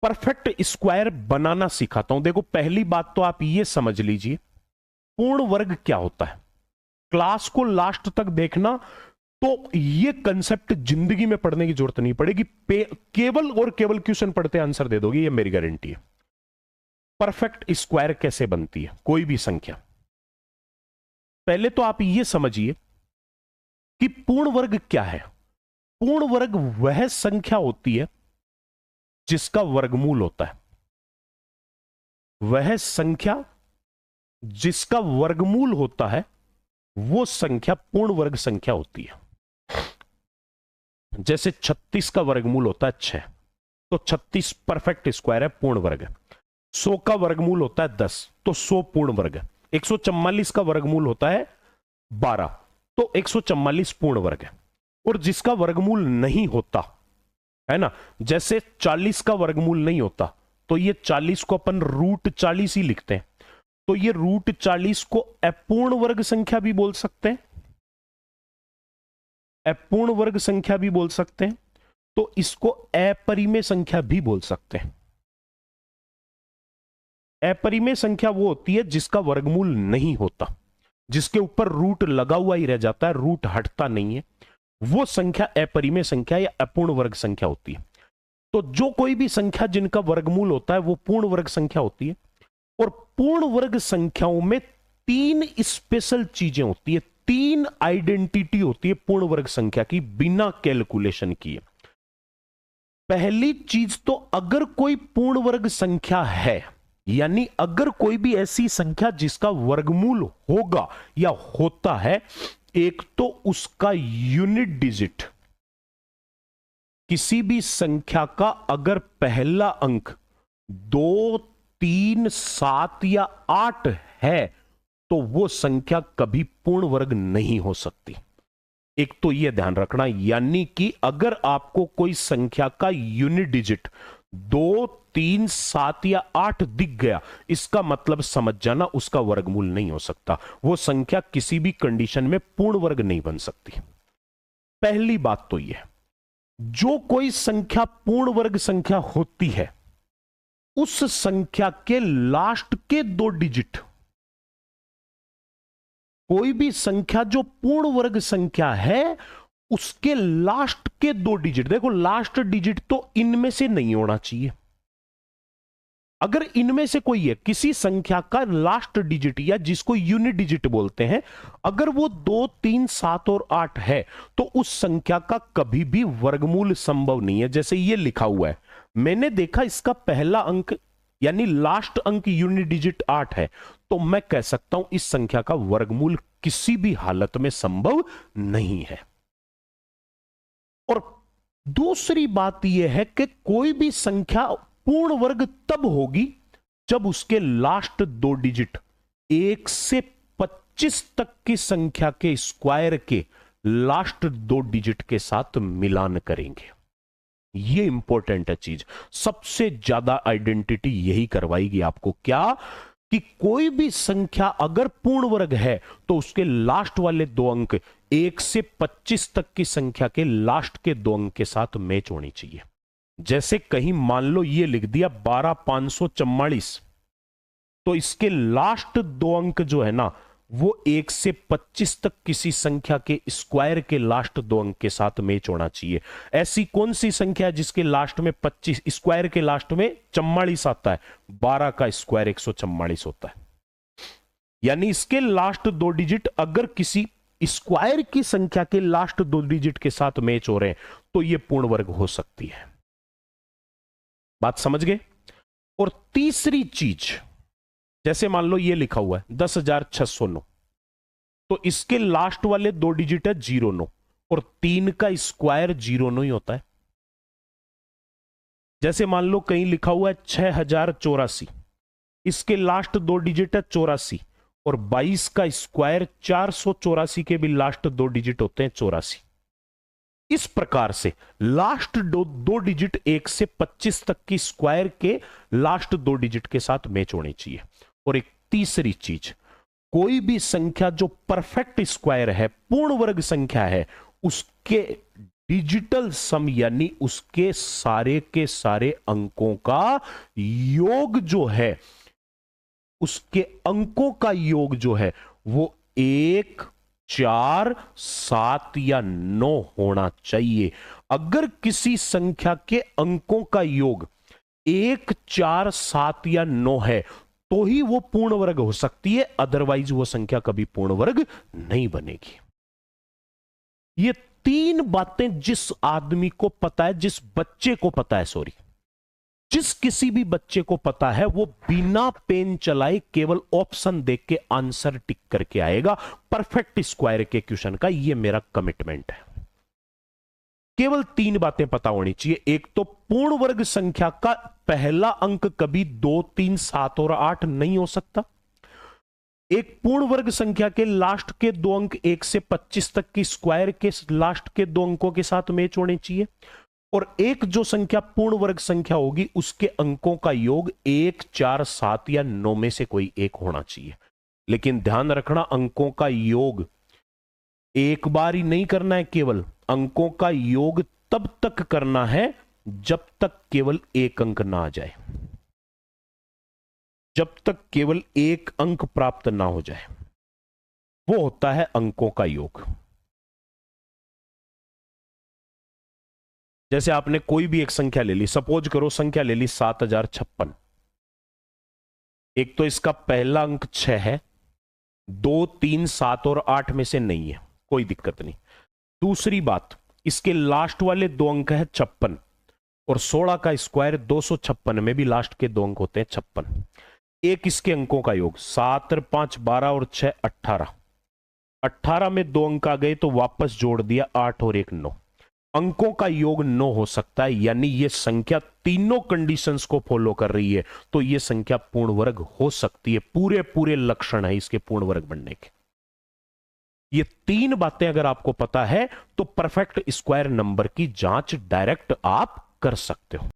Perfect square बनाना सिखाता हूं। देखो पहली बात तो आप ये समझ लीजिए पूर्ण वर्ग क्या होता है। क्लास को लास्ट तक देखना तो ये कंसेप्ट जिंदगी में पढ़ने की जरूरत नहीं पड़ेगी, केवल और केवल क्वेश्चन पढ़ते आंसर दे दोगे, ये मेरी गारंटी है। परफेक्ट स्क्वायर कैसे बनती है कोई भी संख्या, पहले तो आप ये समझिए कि पूर्ण वर्ग क्या है। पूर्ण वर्ग वह संख्या होती है जिसका वर्गमूल होता है, वह संख्या जिसका वर्गमूल होता है वो संख्या पूर्ण वर्ग संख्या होती है। जैसे 36 का वर्गमूल होता है 6, तो 36 परफेक्ट स्क्वायर है, पूर्ण वर्ग है। 100 का वर्गमूल होता है 10, तो 100 पूर्ण वर्ग है। 144 का वर्गमूल होता है 12, तो 144 पूर्ण वर्ग है। और जिसका वर्गमूल नहीं होता है ना, जैसे 40 का वर्गमूल नहीं होता, तो ये 40 को अपन √40 ही लिखते हैं, तो ये √40 को अपूर्ण वर्ग संख्या भी बोल सकते हैं, अपूर्ण वर्ग संख्या भी बोल सकते हैं, तो इसको अपरिमेय संख्या भी बोल सकते हैं। अपरिमेय संख्या वो होती है जिसका वर्गमूल नहीं होता, जिसके ऊपर रूट लगा हुआ ही रह जाता है, रूट हटता नहीं है, वो संख्या अपरिमेय संख्या या अपूर्ण वर्ग संख्या होती है। तो जो कोई भी संख्या जिनका वर्गमूल होता है वो पूर्ण वर्ग संख्या होती है। और पूर्ण वर्ग संख्याओं में 3 स्पेशल चीजें होती है, 3 आइडेंटिटी होती है पूर्ण वर्ग संख्या की बिना कैलकुलेशन किए। पहली चीज तो अगर कोई पूर्ण वर्ग संख्या है, यानी अगर कोई भी ऐसी संख्या जिसका वर्गमूल होगा या होता है, एक तो उसका यूनिट डिजिट, किसी भी संख्या का अगर पहला अंक 2, 3, 7 या 8 है तो वो संख्या कभी पूर्ण वर्ग नहीं हो सकती। एक तो यह ध्यान रखना, यानी कि अगर आपको कोई संख्या का यूनिट डिजिट 2, 3, 7 या 8 दिख गया, इसका मतलब समझ जाना उसका वर्गमूल नहीं हो सकता, वो संख्या किसी भी कंडीशन में पूर्ण वर्ग नहीं बन सकती। पहली बात तो यह, जो कोई संख्या पूर्ण वर्ग संख्या होती है उस संख्या के लास्ट के 2 डिजिट, कोई भी संख्या जो पूर्ण वर्ग संख्या है उसके लास्ट के 2 डिजिट, देखो लास्ट डिजिट तो इनमें से नहीं होना चाहिए। अगर इनमें से कोई है, किसी संख्या का लास्ट डिजिट या जिसको यूनिट डिजिट बोलते हैं, अगर वो 2, 3, 7 और 8 है तो उस संख्या का कभी भी वर्गमूल संभव नहीं है। जैसे ये लिखा हुआ है, मैंने देखा इसका पहला अंक यानी लास्ट अंक यूनिट डिजिट 8 है, तो मैं कह सकता हूं इस संख्या का वर्गमूल किसी भी हालत में संभव नहीं है। और दूसरी बात यह है कि कोई भी संख्या पूर्ण वर्ग तब होगी जब उसके लास्ट 2 डिजिट 1 से 25 तक की संख्या के स्क्वायर के लास्ट 2 डिजिट के साथ मिलान करेंगे। ये इंपॉर्टेंट है चीज, सबसे ज्यादा आइडेंटिटी यही करवाएगी आपको, क्या कि कोई भी संख्या अगर पूर्ण वर्ग है तो उसके लास्ट वाले 2 अंक 1 से 25 तक की संख्या के लास्ट के 2 अंक के साथ मैच होनी चाहिए। जैसे कहीं मान लो ये लिख दिया 12,544, तो इसके लास्ट 2 अंक जो है ना वो 1 से 25 तक किसी संख्या के स्क्वायर के लास्ट 2 अंक के साथ मैच होना चाहिए। ऐसी कौन सी संख्या है जिसके लास्ट में 25 स्क्वायर के लास्ट में 44 आता है? 12 का स्क्वायर 144 होता है। यानी इसके लास्ट 2 डिजिट अगर किसी स्क्वायर की संख्या के लास्ट 2 डिजिट के साथ मैच हो रहे हैं तो यह पूर्ण वर्ग हो सकती है। बात समझ गए? और तीसरी चीज, जैसे मान लो ये लिखा हुआ है 10,609, तो इसके लास्ट वाले 2 डिजिट है 09 और 3 का स्क्वायर 09 ही होता है। जैसे मान लो कहीं लिखा हुआ है 6,084, इसके लास्ट 2 डिजिट है 84 और 22 का स्क्वायर 484 के भी लास्ट 2 डिजिट होते हैं 84। इस प्रकार से लास्ट 2 डिजिट 1 से 25 तक की स्क्वायर के लास्ट 2 डिजिट के साथ मैच होनी चाहिए। और एक तीसरी चीज, कोई भी संख्या जो परफेक्ट स्क्वायर है, पूर्ण वर्ग संख्या है, उसके डिजिटल सम यानी उसके सारे के सारे अंकों का योग जो है, उसके अंकों का योग जो है वो 1, 4, 7 या 9 होना चाहिए। अगर किसी संख्या के अंकों का योग 1, 4, 7 या 9 है तो ही वो पूर्ण वर्ग हो सकती है, अदरवाइज वो संख्या कभी पूर्ण वर्ग नहीं बनेगी। ये 3 बातें जिस आदमी को पता है, जिस बच्चे को पता है, सॉरी, जिस किसी भी बच्चे को पता है, वो बिना पेन चलाए केवल ऑप्शन देख के आंसर टिक करके आएगा परफेक्ट स्क्वायर के क्वेश्चन का। ये मेरा कमिटमेंट है। केवल 3 बातें पता होनी चाहिए। एक तो पूर्ण वर्ग संख्या का पहला अंक कभी 2, 3, 7 और 8 नहीं हो सकता। एक पूर्ण वर्ग संख्या के लास्ट के 2 अंक 1 से 25 तक की स्क्वायर के लास्ट के 2 अंकों के साथ मैच होने चाहिए। और एक जो संख्या पूर्ण वर्ग संख्या होगी उसके अंकों का योग 1, 4, 7 या 9 में से कोई एक होना चाहिए। लेकिन ध्यान रखना, अंकों का योग एक बार ही नहीं करना है, केवल अंकों का योग तब तक करना है जब तक केवल एक अंक ना आ जाए, जब तक केवल एक अंक प्राप्त ना हो जाए, वो होता है अंकों का योग। जैसे आपने कोई भी एक संख्या ले ली, सपोज करो संख्या ले ली 7056। एक तो इसका पहला अंक 6 है, 2, 3, 7 और 8 में से नहीं है, कोई दिक्कत नहीं। दूसरी बात, इसके लास्ट वाले 2 अंक है 56 और 16 का स्क्वायर 256 में भी लास्ट के 2 अंक होते हैं 56। एक इसके अंकों का योग 7 और 5 12 और 6 18। 18 में 2 अंक आ गए तो वापस जोड़ दिया 8 और 1 9। अंकों का योग 9 हो सकता है, यानी ये संख्या तीनों कंडीशंस को फॉलो कर रही है, तो ये संख्या पूर्ण वर्ग हो सकती है। पूरे पूरे लक्षण है इसके पूर्ण वर्ग बनने के। ये 3 बातें अगर आपको पता है तो परफेक्ट स्क्वायर नंबर की जांच डायरेक्ट आप कर सकते हो।